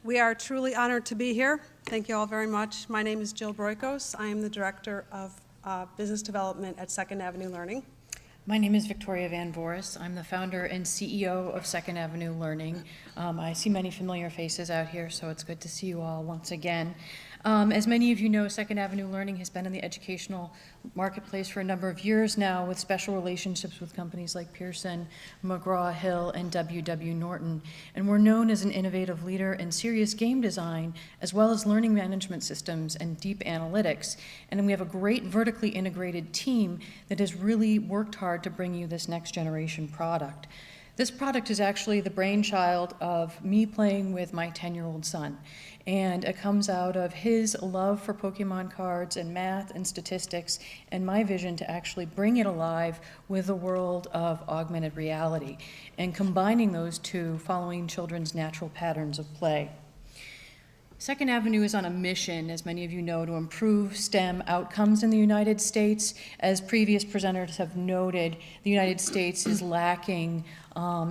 We are truly honored to be here. Thank you all very much. My name is Jill Broikos. I am the Director of Business Development at Second Avenue Learning. My name is Victoria Van Voris. I'm the founder and CEO of Second Avenue Learning. I see many familiar faces out here, so it's good to see you all once again. As many of you know, Second Avenue Learning has been in the educational marketplace for a number of years now, with special relationships with companies like Pearson, McGraw-Hill, and W.W. Norton. And we're known as an innovative leader in serious game design, as well as learning management systems and deep analytics. And then we have a great vertically integrated team that has really worked hard to bring you this next generation product. This product is actually the brainchild of me playing with my 10-year-old son. And it comes out of his love for Pokemon cards and math and statistics, and my vision to actually bring it alive with the world of augmented reality, and combining those two following children's natural patterns of play. Second Avenue is on a mission, as many of you know, to improve STEM outcomes in the United States. As previous presenters have noted, the United States is lacking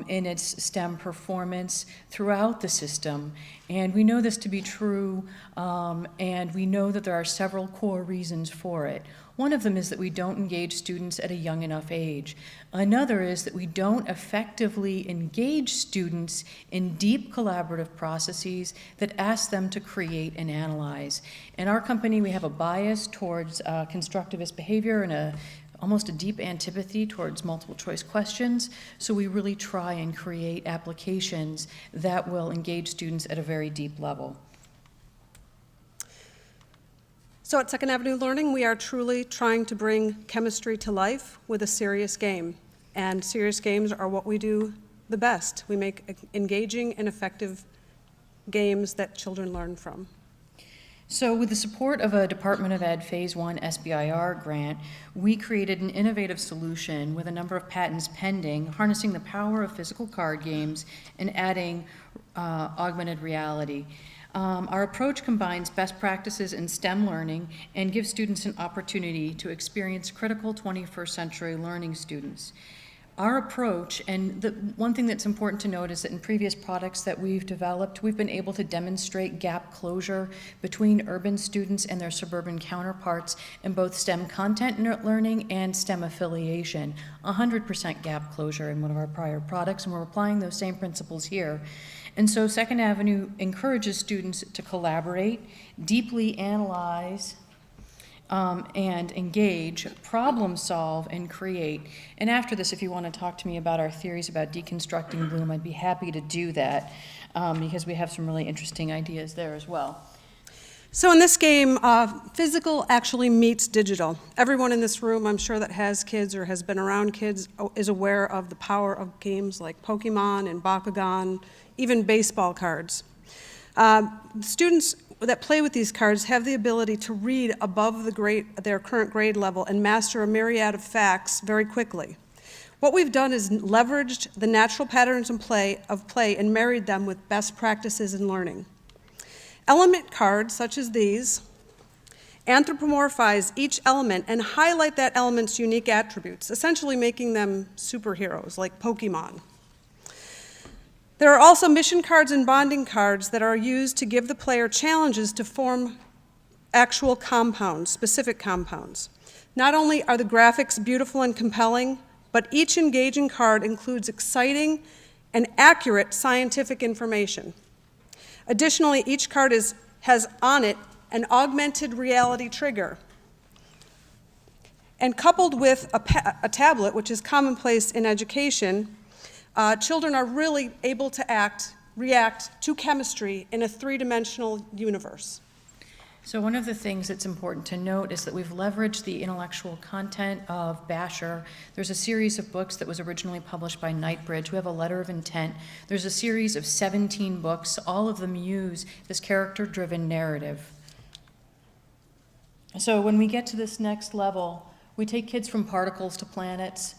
in its STEM performance throughout the system. And we know this to be true, and we know that there are several core reasons for it. One of them is that we don't engage students at a young enough age. Another is that we don't effectively engage students in deep collaborative processes that ask them to create and analyze. In our company, we have a bias towards constructivist behavior and almost a deep antipathy towards multiple choice questions. So we really try and create applications that will engage students at a very deep level. So at Second Avenue Learning, we are truly trying to bring chemistry to life with a serious game. And serious games are what we do the best. We make engaging and effective games that children learn from. So with the support of a Department of Ed Phase 1 SBIR grant, we created an innovative solution with a number of patents pending, harnessing the power of physical card games and adding augmented reality. Our approach combines best practices in STEM learning and gives students an opportunity to experience critical 21st century learning students. Our approach, and the one thing that's important to note is that in previous products that we've developed, we've been able to demonstrate gap closure between urban students and their suburban counterparts in both STEM content learning and STEM affiliation. 100% gap closure in one of our prior products, and we're applying those same principles here. And so Second Avenue encourages students to collaborate, deeply analyze, and engage, problem solve, and create. And after this, if you want to talk to me about our theories about deconstructing Bloom, I'd be happy to do that because we have some really interesting ideas there as well. So in this game, physical actually meets digital. Everyone in this room, I'm sure, that has kids or has been around kids is aware of the power of games like Pokemon and Bakugan, even baseball cards. Students that play with these cards have the ability to read above their current grade level and master a myriad of facts very quickly. What we've done is leveraged the natural patterns of play and married them with best practices in learning. Element cards, such as these, anthropomorphize each element and highlight that element's unique attributes, essentially making them superheroes like Pokemon. There are also mission cards and bonding cards that are used to give the player challenges to form actual compounds, specific compounds. Not only are the graphics beautiful and compelling, but each engaging card includes exciting and accurate scientific information. Additionally, each card has on it an augmented reality trigger. And coupled with a tablet, which is commonplace in education, children are really able to react to chemistry in a three-dimensional universe. So one of the things that's important to note is that we've leveraged the intellectual content of Basher. There's a series of books that was originally published by Knightbridge. We have a letter of intent. There's a series of 17 books. All of them use this character-driven narrative. So when we get to this next level, we take kids from particles to planets,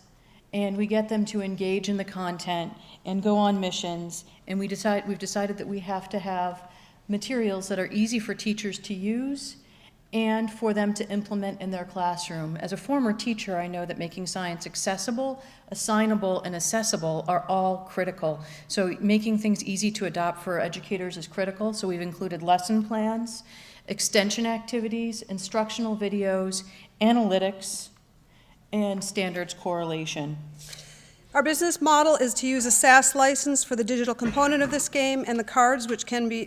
and we get them to engage in the content and go on missions, and we've decided that we have to have materials that are easy for teachers to use and for them to implement in their classroom. As a former teacher, I know that making science accessible, assignable, and accessible are all critical. So making things easy to adopt for educators is critical. So we've included lesson plans, extension activities, instructional videos, analytics, and standards correlation. Our business model is to use a SaaS license for the digital component of this game, and the cards, which can be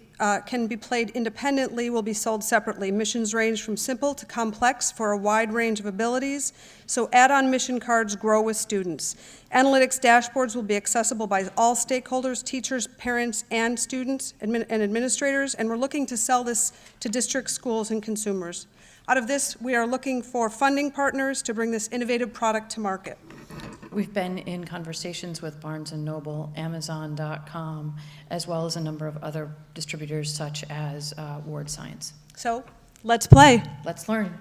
played independently, will be sold separately. Missions range from simple to complex for a wide range of abilities, so add-on mission cards grow with students. Analytics dashboards will be accessible by all stakeholders, teachers, parents, and students, and administrators, and we're looking to sell this to district schools and consumers. Out of this, we are looking for funding partners to bring this innovative product to market. We've been in conversations with Barnes & Noble, Amazon.com, as well as a number of other distributors such as Ward Science. So, let's play. Let's learn.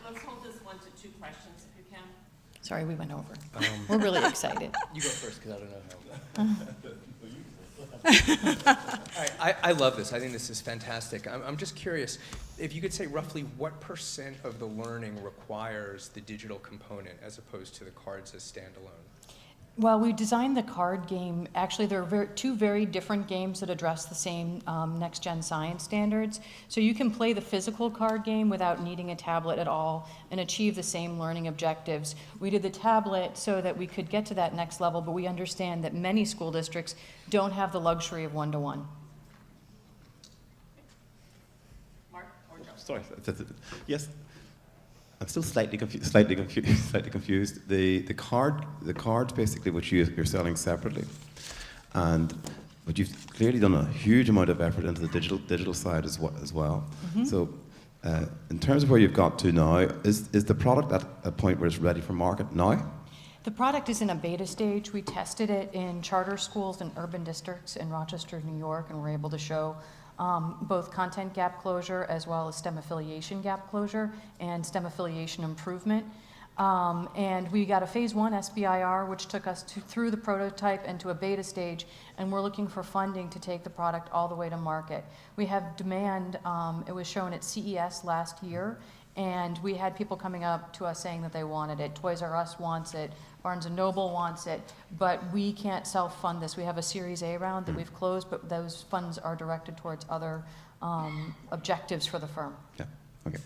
Let's hold this 1 to 2 questions if you can. Sorry, we went over. We're really excited. You go first, because I don't know how. I love this. I think this is fantastic. I'm just curious, if you could say roughly what % of the learning requires the digital component as opposed to the cards as standalone? Well, we designed the card game. Actually, there are two very different games that address the same next-gen science standards. So you can play the physical card game without needing a tablet at all and achieve the same learning objectives. We did the tablet so that we could get to that next level, but we understand that many school districts don't have the luxury of one-to-one. Mark or Joe? Sorry. Yes. I'm still slightly confused. The cards basically which you're selling separately, but you've clearly done a huge amount of effort into the digital side as well. Mm-hmm. So, in terms of where you've got to now, is the product at a point where it's ready for market now? The product is in a beta stage. We tested it in charter schools and urban districts in Rochester, New York, and we're able to show both content gap closure as well as STEM affiliation gap closure and STEM affiliation improvement. And we got a phase 1 SBIR, which took us through the prototype and to a beta stage, and we're looking for funding to take the product all the way to market. We have demand. It was shown at CES last year, and we had people coming up to us saying that they wanted it. Toys R Us wants it. Barnes & Noble wants it, but we can't self-fund this. We have a Series A round that we've closed, but those funds are directed towards other objectives for the firm. Yeah, okay.